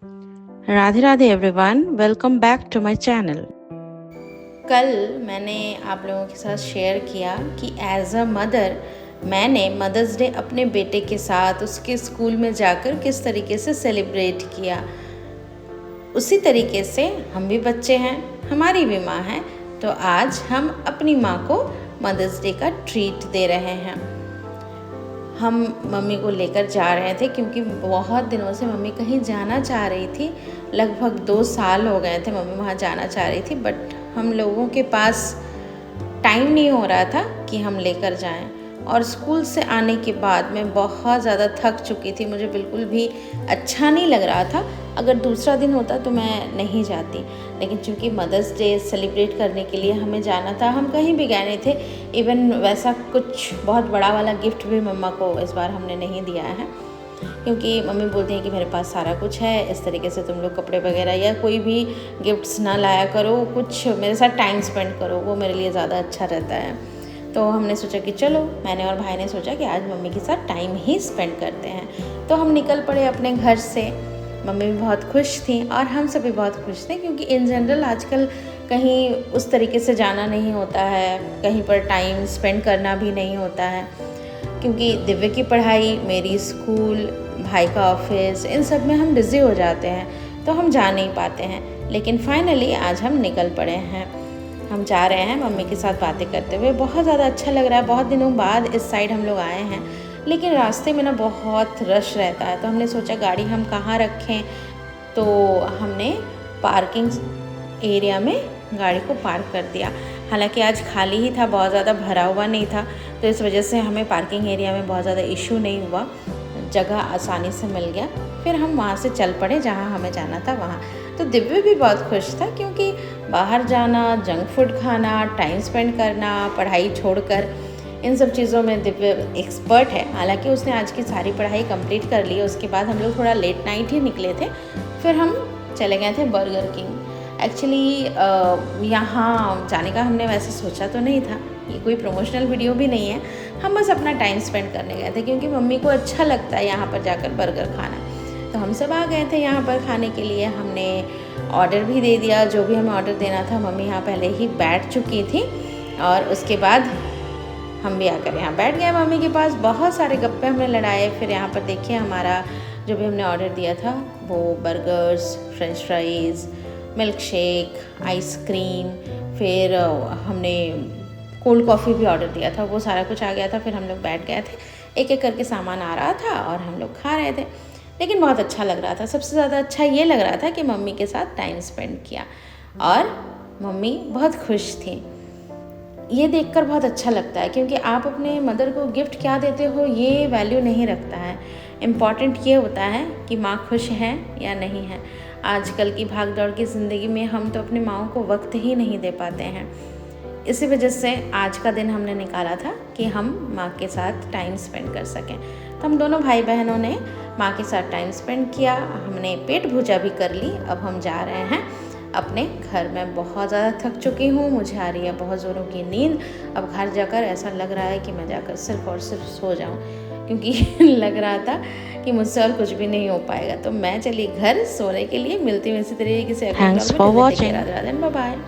Radhe Radhe everyone, welcome back to my channel. कल मैंने आप लोगों के साथ शेयर किया कि एज अ मदर मैंने मदर्स डे अपने बेटे के साथ उसके स्कूल में जाकर किस तरीके से सेलिब्रेट किया। उसी तरीके से हम भी बच्चे हैं, हमारी भी माँ है, तो आज हम अपनी माँ को मदर्स डे का ट्रीट दे रहे हैं। हम मम्मी को लेकर जा रहे थे क्योंकि बहुत दिनों से मम्मी कहीं जाना चाह रही थी। लगभग 2 साल हो गए थे मम्मी वहाँ जाना चाह रही थी, बट हम लोगों के पास टाइम नहीं हो रहा था कि हम लेकर जाएं। और स्कूल से आने के बाद मैं बहुत ज़्यादा थक चुकी थी, मुझे बिल्कुल भी अच्छा नहीं लग रहा था। अगर दूसरा दिन होता तो मैं नहीं जाती, लेकिन चूँकि मदर्स डे सेलिब्रेट करने के लिए हमें जाना था, हम कहीं भी गए नहीं थे। इवन वैसा कुछ बहुत बड़ा वाला गिफ्ट भी मम्मा को इस बार हमने नहीं दिया है, क्योंकि मम्मी बोलती हैं कि मेरे पास सारा कुछ है, इस तरीके से तुम लोग कपड़े वगैरह या कोई भी गिफ्ट्स ना लाया करो, कुछ मेरे साथ टाइम स्पेंड करो, वो मेरे लिए ज़्यादा अच्छा रहता है। तो हमने सोचा कि चलो, मैंने और भाई ने सोचा कि आज मम्मी के साथ टाइम ही स्पेंड करते हैं। तो हम निकल पड़े अपने घर से। मम्मी भी बहुत खुश थी और हम सभी बहुत खुश थे, क्योंकि इन जनरल आजकल कहीं उस तरीके से जाना नहीं होता है, कहीं पर टाइम स्पेंड करना भी नहीं होता है, क्योंकि दिव्य की पढ़ाई, मेरी स्कूल, भाई का ऑफिस, इन सब में हम बिज़ी हो जाते हैं, तो हम जा नहीं पाते हैं। लेकिन फाइनली आज हम निकल पड़े हैं, हम जा रहे हैं मम्मी के साथ बातें करते हुए। बहुत ज़्यादा अच्छा लग रहा है, बहुत दिनों बाद इस साइड हम लोग आए हैं, लेकिन रास्ते में ना बहुत रश रहता है, तो हमने सोचा गाड़ी हम कहाँ रखें। तो हमने पार्किंग एरिया में गाड़ी को पार्क कर दिया। हालांकि आज खाली ही था, बहुत ज़्यादा भरा हुआ नहीं था, तो इस वजह से हमें पार्किंग एरिया में बहुत ज़्यादा इशू नहीं हुआ, जगह आसानी से मिल गया। फिर हम वहाँ से चल पड़े जहाँ हमें जाना था वहाँ। तो दिव्य भी बहुत खुश था, क्योंकि बाहर जाना, जंक फूड खाना, टाइम स्पेंड करना, पढ़ाई छोड़कर, इन सब चीज़ों में दिव्य एक्सपर्ट है। हालांकि उसने आज की सारी पढ़ाई कंप्लीट कर ली। उसके बाद हम लोग थोड़ा लेट नाइट ही निकले थे, फिर हम चले गए थे बर्गर किंग। एक्चुअली यहाँ जाने का हमने वैसे सोचा तो नहीं था, ये कोई प्रमोशनल वीडियो भी नहीं है, हम बस अपना टाइम स्पेंड करने गए थे, क्योंकि मम्मी को अच्छा लगता है यहाँ पर जाकर बर्गर खाना। तो हम सब आ गए थे यहाँ पर खाने के लिए। हमने ऑर्डर भी दे दिया, जो भी हमें ऑर्डर देना था। मम्मी यहाँ पहले ही बैठ चुकी थी और उसके बाद हम भी आकर यहाँ बैठ गए मम्मी के पास। बहुत सारे गप्पे हमने लड़ाए। फिर यहाँ पर देखिए, हमारा जो भी हमने ऑर्डर दिया था वो burgers, French fries, milk shake, ice cream, फिर हमने कोल्ड कॉफ़ी भी ऑर्डर दिया था, वो सारा कुछ आ गया था। फिर हम लोग बैठ गए थे, एक एक करके सामान आ रहा था और हम लोग खा रहे थे, लेकिन बहुत अच्छा लग रहा था। सबसे ज़्यादा अच्छा ये लग रहा था कि मम्मी के साथ टाइम स्पेंड किया और मम्मी बहुत खुश थी। ये देखकर बहुत अच्छा लगता है, क्योंकि आप अपने मदर को गिफ्ट क्या देते हो ये वैल्यू नहीं रखता है। इम्पॉर्टेंट ये होता है कि माँ खुश है या नहीं है। आजकल की भाग दौड़ की ज़िंदगी में हम तो अपने माँओं को वक्त ही नहीं दे पाते हैं। इसी वजह से आज का दिन हमने निकाला था कि हम माँ के साथ टाइम स्पेंड कर सकें। तो हम दोनों भाई बहनों ने माँ के साथ टाइम स्पेंड किया। हमने पेट पूजा भी कर ली। अब हम जा रहे हैं अपने घर। मैं बहुत ज़्यादा थक चुकी हूँ, मुझे आ रही है बहुत ज़ोरों की नींद। अब घर जाकर ऐसा लग रहा है कि मैं जाकर सिर्फ और सिर्फ सो जाऊँ, क्योंकि लग रहा था कि मुझसे और कुछ भी नहीं हो पाएगा। तो मैं चली घर सोने के लिए। मिलती हूँ इसी तरीके से अगले थैंक्स ब्लॉग में। For till then take care, watching. Radhe Radhe, bye bye.